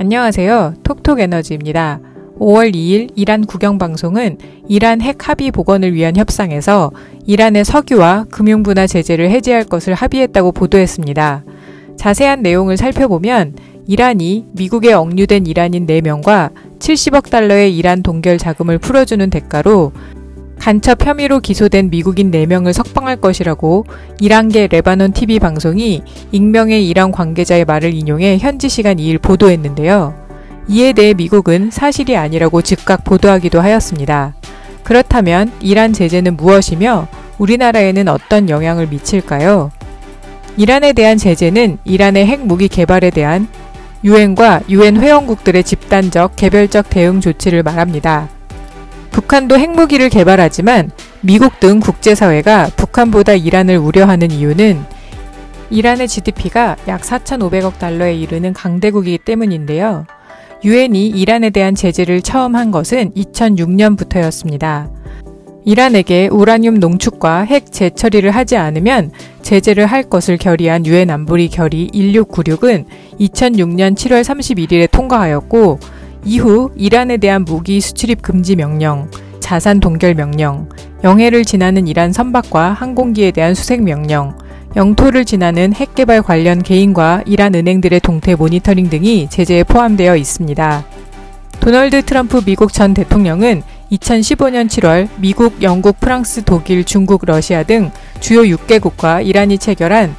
안녕하세요. 톡톡에너지입니다. 5월 2일 이란 국영방송은 이란 핵 합의 복원을 위한 협상에서 이란의 석유와 금융분야 제재를 해제할 것을 합의했다고 보도했습니다. 자세한 내용을 살펴보면 이란이 미국에 억류된 이란인 4명과 70억 달러의 이란 동결 자금을 풀어주는 대가로 간첩 혐의로 기소된 미국인 4명을 석방할 것이라고 이란계 레바논 TV 방송이 익명의 이란 관계자의 말을 인용해 현지 시간 2일 보도했는데요. 이에 대해 미국은 사실이 아니라고 즉각 보도하기도 하였습니다. 그렇다면 이란 제재는 무엇이며 우리나라에는 어떤 영향을 미칠까요? 이란에 대한 제재는 이란의 핵무기 개발에 대한 유엔과 유엔 회원국들의 집단적, 개별적 대응 조치를 말합니다. 북한도 핵무기를 개발하지만 미국 등 국제사회가 북한보다 이란을 우려하는 이유는 이란의 GDP가 약 4,500억 달러에 이르는 강대국이기 때문인데요. 유엔이 이란에 대한 제재를 처음 한 것은 2006년부터였습니다. 이란에게 우라늄 농축과 핵 재처리를 하지 않으면 제재를 할 것을 결의한 유엔 안보리 결의 1696은 2006년 7월 31일에 통과하였고 이후 이란에 대한 무기 수출입 금지 명령, 자산 동결 명령, 영해를 지나는 이란 선박과 항공기에 대한 수색 명령, 영토를 지나는 핵 개발 관련 개인과 이란 은행들의 동태 모니터링 등이 제재에 포함되어 있습니다. 도널드 트럼프 미국 전 대통령은 2015년 7월 미국, 영국, 프랑스, 독일, 중국, 러시아 등 주요 6개국과 이란이 체결한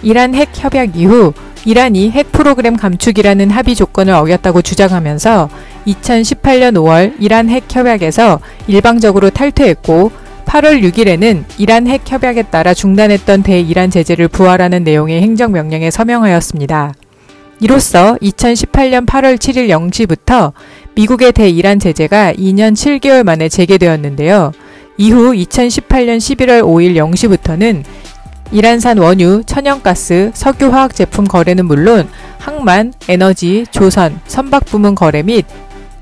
이란 핵 협약 이후 이란이 핵 프로그램 감축이라는 합의 조건을 어겼다고 주장하면서 2018년 5월 이란 핵 협약에서 일방적으로 탈퇴했고 8월 6일에는 이란 핵 협약에 따라 중단했던 대이란 제재를 부활하는 내용의 행정명령에 서명하였습니다. 이로써 2018년 8월 7일 0시부터 미국의 대이란 제재가 2년 7개월 만에 재개되었는데요. 이후 2018년 11월 5일 0시부터는 이란산 원유, 천연가스, 석유화학 제품 거래는 물론 항만, 에너지, 조선, 선박 부문 거래 및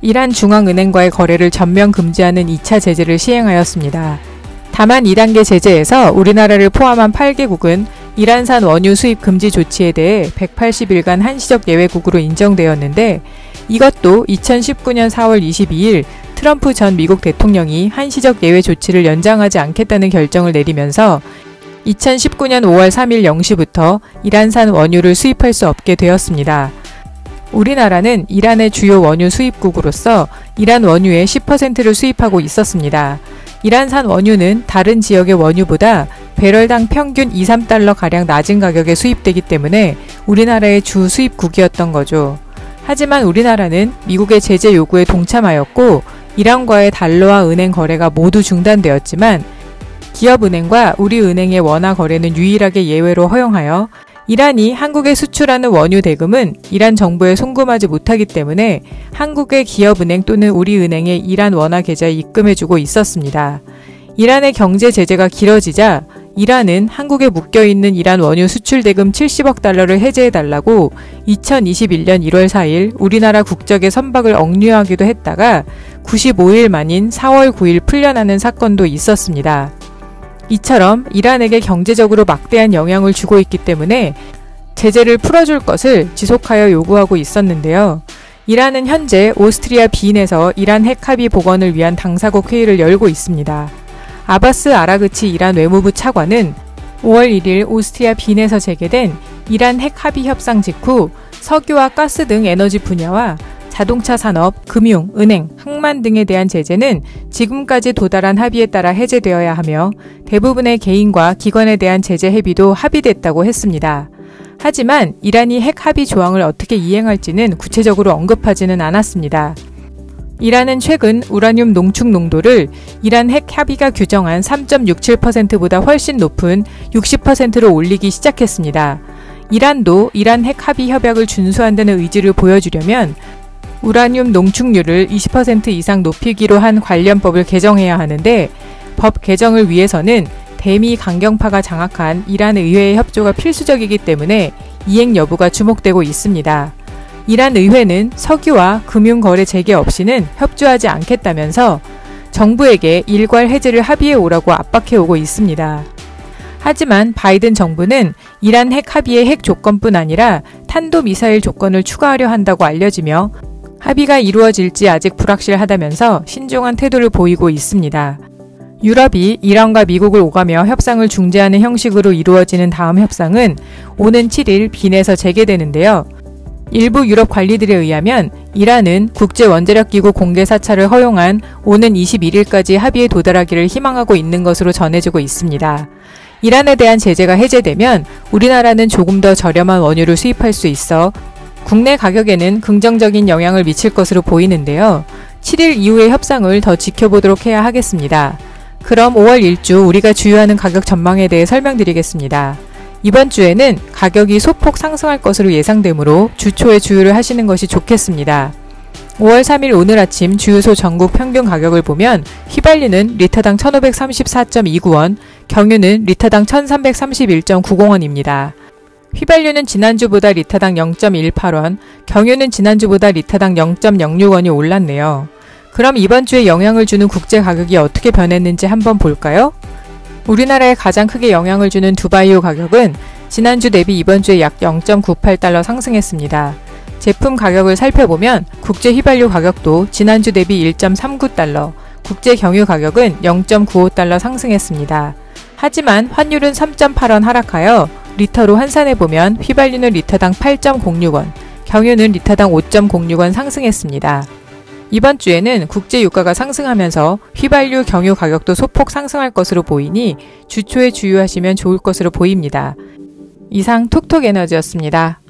이란 중앙은행과의 거래를 전면 금지하는 2차 제재를 시행하였습니다. 다만 2단계 제재에서 우리나라를 포함한 8개국은 이란산 원유 수입 금지 조치에 대해 180일간 한시적 예외국으로 인정되었는데 이것도 2019년 4월 22일 트럼프 전 미국 대통령이 한시적 예외 조치를 연장하지 않겠다는 결정을 내리면서 2019년 5월 3일 0시부터 이란산 원유를 수입할 수 없게 되었습니다. 우리나라는 이란의 주요 원유 수입국으로서 이란 원유의 10%를 수입하고 있었습니다. 이란산 원유는 다른 지역의 원유보다 배럴당 평균 2-3달러가량 낮은 가격에 수입되기 때문에 우리나라의 주 수입국이었던 거죠. 하지만 우리나라는 미국의 제재 요구에 동참하였고 이란과의 달러와 은행 거래가 모두 중단되었지만 기업은행과 우리은행의 원화 거래는 유일하게 예외로 허용하여 이란이 한국에 수출하는 원유 대금은 이란 정부에 송금하지 못하기 때문에 한국의 기업은행 또는 우리은행의 이란 원화 계좌에 입금해주고 있었습니다. 이란의 경제 제재가 길어지자 이란은 한국에 묶여있는 이란 원유 수출 대금 70억 달러를 해제해달라고 2021년 1월 4일 우리나라 국적의 선박을 억류하기도 했다가 95일 만인 4월 9일 풀려나는 사건도 있었습니다. 이처럼 이란에게 경제적으로 막대한 영향을 주고 있기 때문에 제재를 풀어줄 것을 지속하여 요구하고 있었는데요. 이란은 현재 오스트리아 빈에서 이란 핵 합의 복원을 위한 당사국 회의를 열고 있습니다. 아바스 아라그치 이란 외무부 차관은 5월 1일 오스트리아 빈에서 재개된 이란 핵 합의 협상 직후 석유와 가스 등 에너지 분야와 자동차 산업, 금융, 은행, 항만 등에 대한 제재는 지금까지 도달한 합의에 따라 해제되어야 하며 대부분의 개인과 기관에 대한 제재 해비도 합의됐다고 했습니다. 하지만 이란이 핵 합의 조항을 어떻게 이행할지는 구체적으로 언급하지는 않았습니다. 이란은 최근 우라늄 농축 농도를 이란 핵 합의가 규정한 3.67%보다 훨씬 높은 60%로 올리기 시작했습니다. 이란도 이란 핵 합의 협약을 준수한다는 의지를 보여주려면 우라늄 농축률을 20% 이상 높이기로 한 관련법을 개정해야 하는데 법 개정을 위해서는 대미 강경파가 장악한 이란 의회의 협조가 필수적이기 때문에 이행 여부가 주목되고 있습니다. 이란 의회는 석유와 금융거래 재개 없이는 협조하지 않겠다면서 정부에게 일괄 해제를 합의해 오라고 압박해오고 있습니다. 하지만 바이든 정부는 이란 핵 합의의 핵 조건뿐 아니라 탄도미사일 조건을 추가하려 한다고 알려지며 합의가 이루어질지 아직 불확실하다면서 신중한 태도를 보이고 있습니다. 유럽이 이란과 미국을 오가며 협상을 중재하는 형식으로 이루어지는 다음 협상은 오는 7일 빈에서 재개되는데요. 일부 유럽 관리들에 의하면 이란은 국제원자력기구 공개 사찰을 허용한 오는 21일까지 합의에 도달하기를 희망하고 있는 것으로 전해지고 있습니다. 이란에 대한 제재가 해제되면 우리나라는 조금 더 저렴한 원유를 수입할 수 있어 국내 가격에는 긍정적인 영향을 미칠 것으로 보이는데요. 7일 이후의 협상을 더 지켜보도록 해야 하겠습니다. 그럼 5월 1주 우리가 주요하는 가격 전망에 대해 설명드리겠습니다. 이번 주에는 가격이 소폭 상승할 것으로 예상되므로 주 초에 주유를 하시는 것이 좋겠습니다. 5월 3일 오늘 아침 주유소 전국 평균 가격을 보면 휘발유는 리터당 1,534.29원, 경유는 리터당 1,331.90원입니다. 휘발유는 지난주보다 리터당 0.18원, 경유는 지난주보다 리터당 0.06원이 올랐네요. 그럼 이번 주에 영향을 주는 국제 가격이 어떻게 변했는지 한번 볼까요? 우리나라에 가장 크게 영향을 주는 두바이유 가격은 지난주 대비 이번 주에 약 0.98달러 상승했습니다. 제품 가격을 살펴보면 국제 휘발유 가격도 지난주 대비 1.39달러, 국제 경유 가격은 0.95달러 상승했습니다. 하지만 환율은 3.8원 하락하여 리터로 환산해보면 휘발유는 리터당 8.06원, 경유는 리터당 5.06원 상승했습니다. 이번 주에는 국제 유가가 상승하면서 휘발유, 경유 가격도 소폭 상승할 것으로 보이니 주 초에 주유하시면 좋을 것으로 보입니다. 이상 톡톡에너지였습니다.